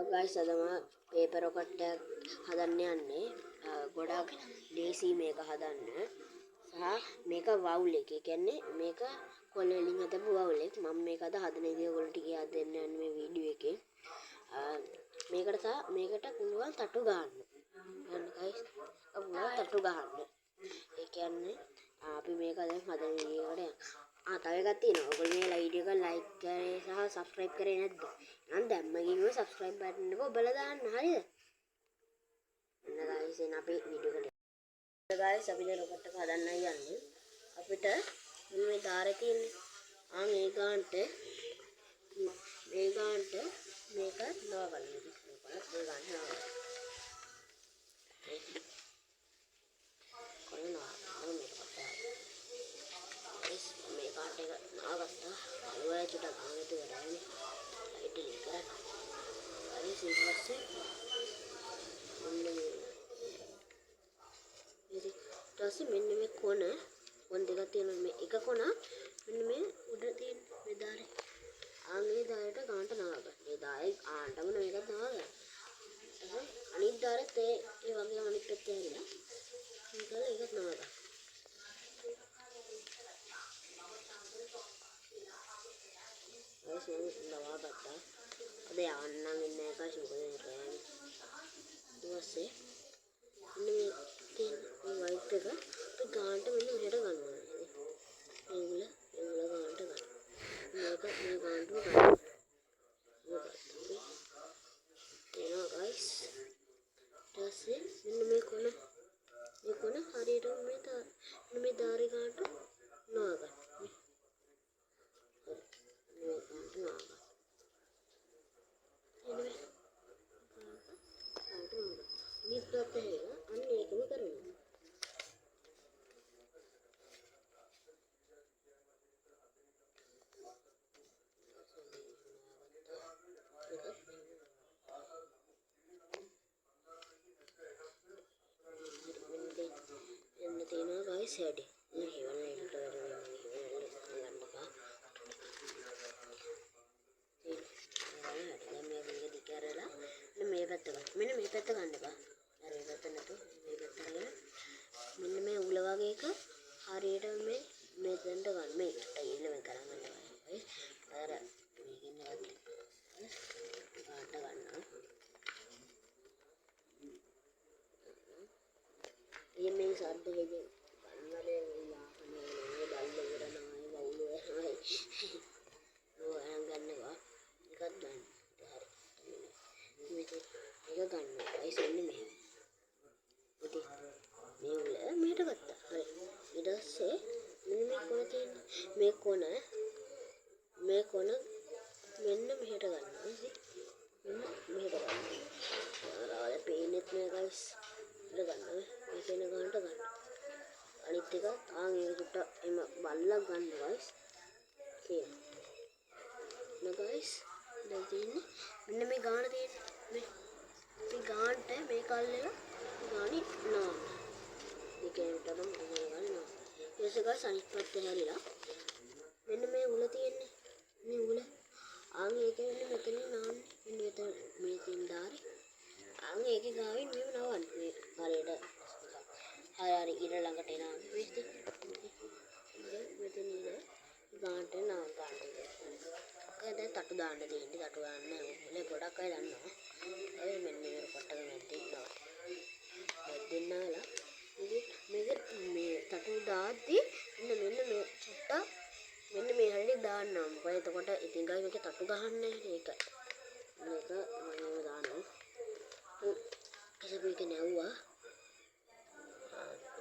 Guys අද මම paper rocket එකක් හදන්න යන්නේ. ගොඩාක් ලේසි මේක හදන්න. සහ මේක වවුල් එක. ඒ කියන්නේ මේක කොළ වලින් හදපු වවුල් එක. මම මේක අද හදන විදිය ඔයගොල්ලන්ට කියා දෙන්න යන්නේ මේ වීඩියෝ එකේ. මේකට පුළුවන් තටු ගන්න. ගන්න ගයිස්. පුළුවන් තටු ගන්න. ඒ කියන්නේ අපි මේක දැන් හදන විදියකට යනවා. තව එකක් තියෙනවා. ඔයගොල්ලෝ මේ වීඩියෝ එක ලයික් කරේ සහ සබ්ස්ක්‍රයිබ් කරේ නැද්ද? නම් දැම්මගින්ම සබ්ස්ක්‍රයිබ් බටන් එක ඔබලා දාන්න. හරිද? එන්න ගයිස් එන්න අපි වීඩියෝ එකට. ගයිස් අපි දැන් රොකට් එක හදන්න යන්නේ. අපිට මේ දාරේ තියෙන්නේ. මේ ගානට මේක නව ගන්න. මේ ගන්න. මේ කාට එක නාගත්තා අලුවයි චුට්ටක් ආනෙත් වැඩන්නේ ලයිට් එක කරා හරි සීපස්සේ මෙන්න මේ කොන දෙකක් තියෙනවා මේ එක කොන මෙන්න මේ උඩ තියෙන මේ දාරේ මේ දාරේට ගානට නාගන්න මේ දාරේ ආන්ටම මේකත් නාගන්න අනිත් දාරේත් ඒ වගේම අනිත් පැත්තේ ඇරිලා ඒකත් නාගන්න දවා ගත්තා. අද යන්නම් ඉන්නේ නැහැ මොකද රෑනේ. ඊපස්සේ මේ තියෙන වයිට් එක ගානට මෙන්න මෙහෙට ගන්නවා. ඒගොල්ල ගානට ගන්න. මේක මේ ගානට ගන්න. එනවා ගයිස්. ඊපස්සේ මෙන්න මේ කොන හරියට මේ දාරේ ගානට නාගන්න. තියෙනවා ගයිස් හැඩි. මේ හිවලට මේ පැත්ත ගන්න. මෙන්න මේ පැත්ත ගන්න එපා. අර මේ පැත්ත නැතුව මේ පැත්ත අරගෙන මෙන්න මේ උල වගේ එක හරියට මෙතෙන්ට ගන්න. මේකට ඊළඟ කරන් ගන්න. අර මේකින් නවත් පාට ගන්නවා. මේ සද්ද හේගේ කන්නලේ ලාහනේ බල්ල ඉවරනයි වවුලෝ හයි නෝ ගන්නවා එකක් ගන්න හරි මේක ගන්නවා ගයිස් එන්නේ මෙහෙම ඉතින් මේ උල මෙහෙට ගත්තා හරි ඊට පස්සේ මෙන්න මේ කොන තියෙන මේ කොන මෙන්න මෙහෙට ගන්නවා මෙහෙට ගන්නවා ආරාද පේන්නේත් නෑ ගයිස් ඉර ගන්නවා මේ පේන ගන්නට ගන්න අනිත් එක ඒක චුට්ට එම බල්ලක් ගන්න ගයිස් කියන ගයිස් දැන් තියෙන්නේ මෙන්න මේ ගාන තියෙන්නේ මේ ගානට මේ කල්ලෙලා ගානි නා දෙකේටම මේ ගානි නා ඊට ගයිස් අනිත් පැත්තේ හැරිලා මෙන්න මේ උල තියෙන්නේ මේ උල ඒක වෙන්නේ මෙතනින් නාන්නේ මෙන්න මෙතන මේ තියෙන දාරේ ඒකේ ගාවින් මෙව නවන්නේ හරියට හරි ඉර ළඟට එනවා මෙතන ඉර ගානට නා ගන්න. දැන් තටු දාන්න තියෙන්නේ තටු ගන්න ඕනේ ගොඩක් අය දන්නවා. ඒ මෙන්න මේ කොටක මැද්දේ ඉන්නවා. මැද්දෙන් නාලා මේක මේ තටු දාද්දි මෙන්න මේ චුට්ටක් මෙන්න මේ හැරේ දාන්නම්. මොකද එතකොට ඉතින් ගයි මේක තටු ගහන්නේ ඒකයි. මේක මම දානවා. මේක නැවුවා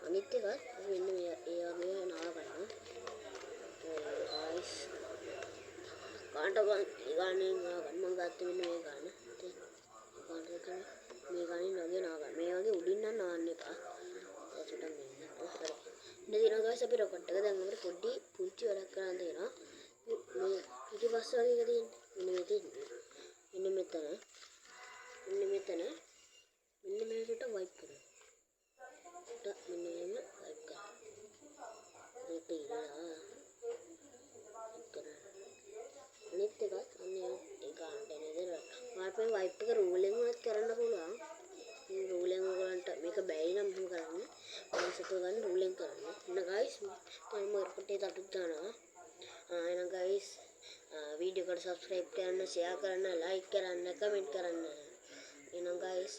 අනිත් එක මෙන්න මේ ඒ වගේ නා ගන්න ගයිස් ගානට ගානේ නා ගන්න මම ගත්තේ මෙන්න මේ ගාන මේ ගානේ නගේ නා ගන්න මේ වගේ උඩින් නම් නාන්න එපා ඒකට මෙන්න හරි ඉන්න දිනවා ගයිස් අපි රොකට් එක දැන් අපිට පොඩි පුංචි වැඩක් කරන්න තියෙනවා මේ පිටිපස්ස වගේ එක තියෙන්නේ මෙන්න මෙතන මෙන්න මේකට වයිප් කරනවා. මෙන්න මෙහෙම වයිප් කරනවා. මේක ඉරලා අනිත් එකත් අන්නේ ඒ ගන්නට නේද ඔයාලට මේ වයිප් එක රූලෙන් උනත් කරන්න පුළුවන් රූලෙන් ඔයගලන්ට මේක බැරි නම් මොකද කරන්නේ ඔයාලා සතුව ගන්න රූලෙන් කරන්න එන්න ගයිස් මම මොකටද තටුත් දානවා එහෙනම් ගයිස් වීඩියෝ එකට සබ්ස්ක්‍රයිබ් කරන්න ෂෙයා කරන්න ලයික් කරන්න කමෙන්ට් කරන්න එහෙනම් ගයිස්